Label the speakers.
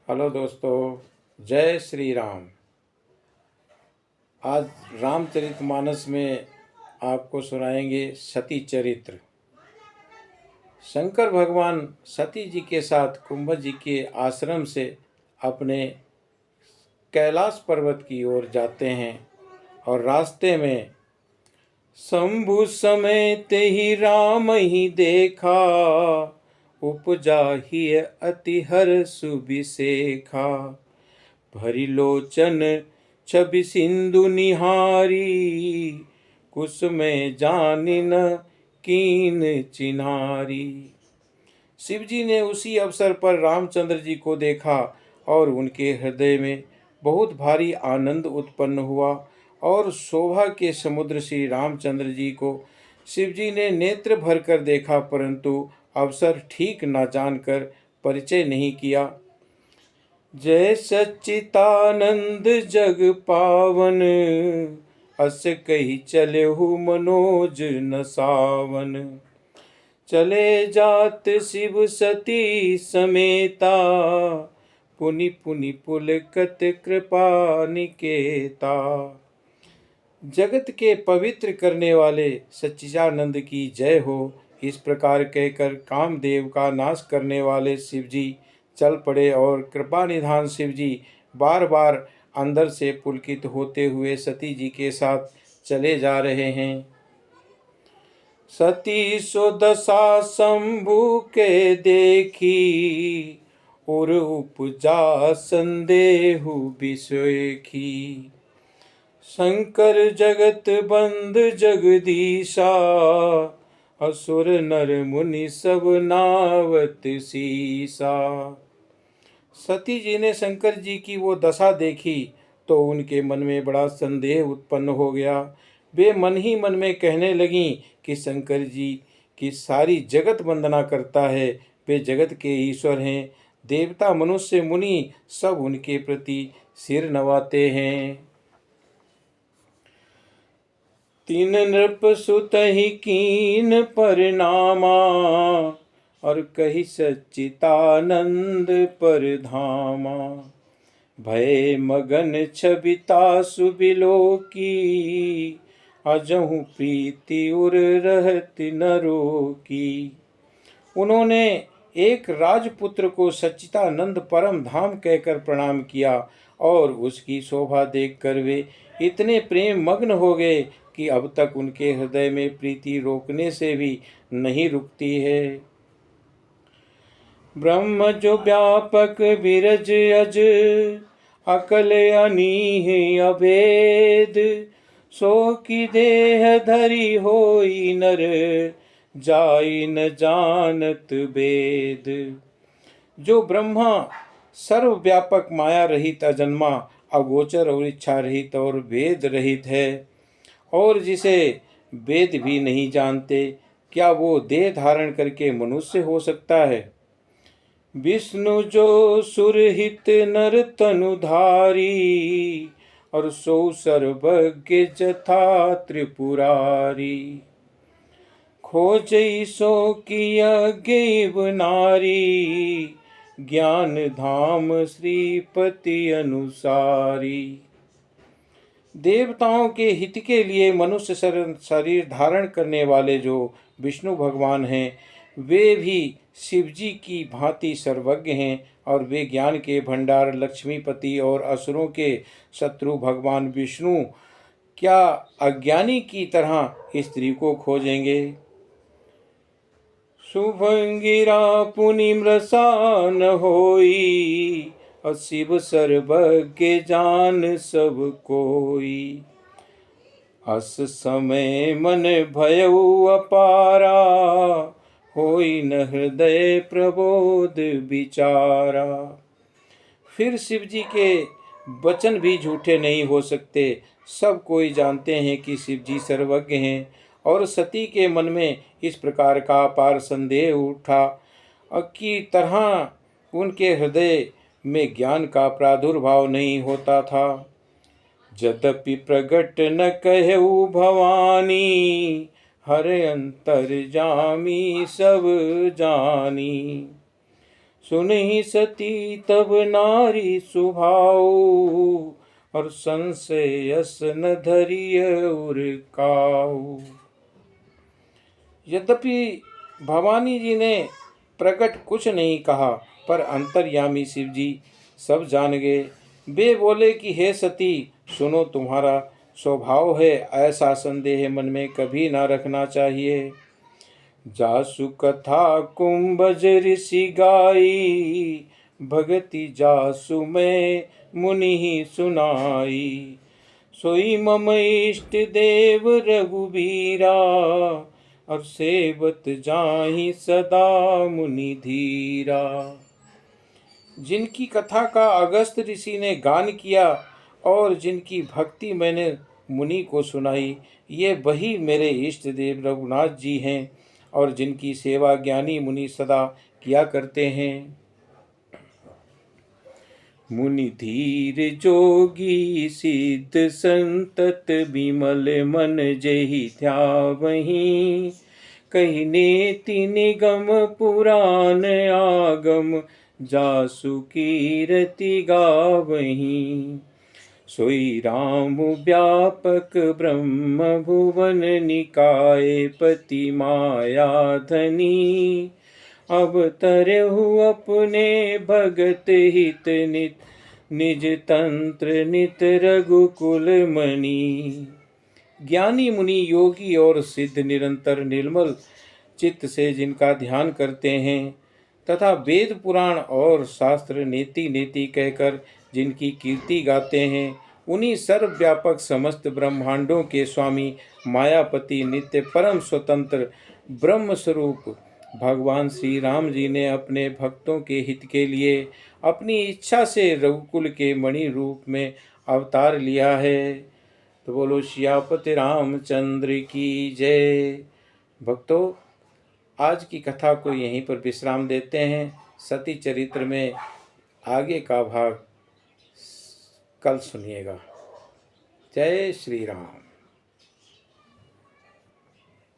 Speaker 1: Hello दोस्तों, जय श्री राम। आज रामचरितमानस में आपको सुनाएंगे सती चरित्र। शंकर भगवान सती जी के साथ कुंभ जी के आश्रम से अपने कैलाश पर्वत की ओर जाते हैं और रास्ते में शंभु समेत ही राम ही देखा, उपजा ही अति हर्ष सुबिसेखा। भरी लोचन छवि सिंधु निहारी, कुसुमे जानि न कीन चिन्हारी। शिवजी ने उसी अवसर पर रामचंद्र जी को देखा और उनके हृदय में बहुत भारी आनंद उत्पन्न हुआ और शोभा के समुद्र श्री रामचंद्र जी को शिवजी ने नेत्र भर कर देखा, परंतु अवसर ठीक न जानकर परिचय नहीं किया। जय सच्चिदानंद जग पावन, अस कही चले हु मनोज न सावन। चले जात शिव सती समेता, पुनि पुनि पुलकत कृपा निकेता। जगत के पवित्र करने वाले सच्चिदानंद की जय हो। इस प्रकार कहकर कामदेव का नाश करने वाले शिवजी चल पड़े और कृपा निधान शिवजी बार बार अंदर से पुलकित होते हुए सती जी के साथ चले जा रहे हैं। सती सो दशा शंभु के देखी, और उपजा संदेहु बिसोखी। शंकर जगत बंद जगदीशा, असुर नर मुनि सब नावत सीसा। सती जी ने शंकर जी की वो दशा देखी तो उनके मन में बड़ा संदेह उत्पन्न हो गया। वे मन ही मन में कहने लगीं कि शंकर जी की सारी जगत वंदना करता है, वे जगत के ईश्वर हैं। देवता मनुष्य मुनि सब उनके प्रति सिर नवाते हैं। तीन नृप सुत ही कीन परिणामा, और कही सच्चिदानंद पर धामा। भय मगन छबिता सुबिलो की, अजहु प्रीति उर रहति नरो की। उन्होंने एक राजपुत्र को सच्चिदानंद परम धाम कहकर प्रणाम किया और उसकी शोभा देखकर वे इतने प्रेम मग्न हो गए कि अब तक उनके हृदय में प्रीति रोकने से भी नहीं रुकती है। ब्रह्म जो व्यापक विरज अज, अकल अनीह अभेद। सो की देह धरी होई नर, जाई न जानत वेद। जो ब्रह्मा सर्वव्यापक माया रहित अजन्मा अगोचर और इच्छा रहित और वेद रहित है, और जिसे वेद भी नहीं जानते, क्या वो देह धारण करके मनुष्य हो सकता है। विष्णु जो सुरहित नर तनुधारी, और सो सर्वज्ञ जथा त्रिपुरारी। खोजई सो की अज्ञेव नारी, ज्ञान धाम श्रीपति अनुसारी। देवताओं के हित के लिए मनुष्य शरीर धारण करने वाले जो विष्णु भगवान हैं, वे भी शिवजी की भांति सर्वज्ञ हैं, और वे ज्ञान के भंडार लक्ष्मीपति और असुरों के शत्रु भगवान विष्णु क्या अज्ञानी की तरह स्त्री को खोजेंगे। शुभंगिरा पुनि मृषा न होई, शिव सर्वज्ञ जान सब कोई। अस समय मन भयउ अपारा, होई न हृदय प्रबोध विचारा। फिर शिव जी के वचन भी झूठे नहीं हो सकते। सब कोई जानते हैं कि शिव जी सर्वज्ञ हैं, और सती के मन में इस प्रकार का अपार संदेह उठा कि तरह उनके हृदय में ज्ञान का प्रादुर्भाव नहीं होता था। यद्यपि प्रगट न कहु भवानी, हर अंतर जामी सब जानी। सुनहि सती तब नारी सुभाव, और संशय यस न धरिय उर काऊ। यद्यपि भवानी जी ने प्रकट कुछ नहीं कहा, पर अंतर्यामी शिव जी सब जान गए। वे बोले कि हे सती, सुनो, तुम्हारा स्वभाव है ऐसा संदेह मन में कभी ना रखना चाहिए। जासु कथा कुंभज ऋषि गाई, भगति जासु मैं मुनि सुनाई। सोई मम इष्ट देव रघुबीरा, और सेवत जाहि सदा मुनि धीरा। जिनकी कथा का अगस्त ऋषि ने गान किया और जिनकी भक्ति मैंने मुनि को सुनाई, ये वही मेरे इष्ट देव रघुनाथ जी हैं, और जिनकी सेवा ज्ञानी मुनि सदा किया करते हैं। मुनि धीर जोगी सिद्ध संतत, विमल मन जेहि ध्यावहीं। कहि नेति निगम पुराण आगम, जासु कीरति गावहीं। सोई राम व्यापक ब्रह्म भुवन निकाय, पति माया धनी। अब तरहु अपने भगत हित नित, निज तंत्र नित रघुकुल मणि। ज्ञानी मुनि योगी और सिद्ध निरंतर निर्मल चित्त से जिनका ध्यान करते हैं, तथा वेद पुराण और शास्त्र नेति नेति कहकर जिनकी कीर्ति गाते हैं, उन्हीं सर्वव्यापक समस्त ब्रह्मांडों के स्वामी मायापति नित्य परम स्वतंत्र ब्रह्म स्वरूप भगवान श्री राम जी ने अपने भक्तों के हित के लिए अपनी इच्छा से रघुकुल के मणि रूप में अवतार लिया है। तो बोलो सियापति रामचंद्र की जय। भक्तों, आज की कथा को यहीं पर विश्राम देते हैं। सती चरित्र में आगे का भाग कल सुनिएगा। जय श्री राम।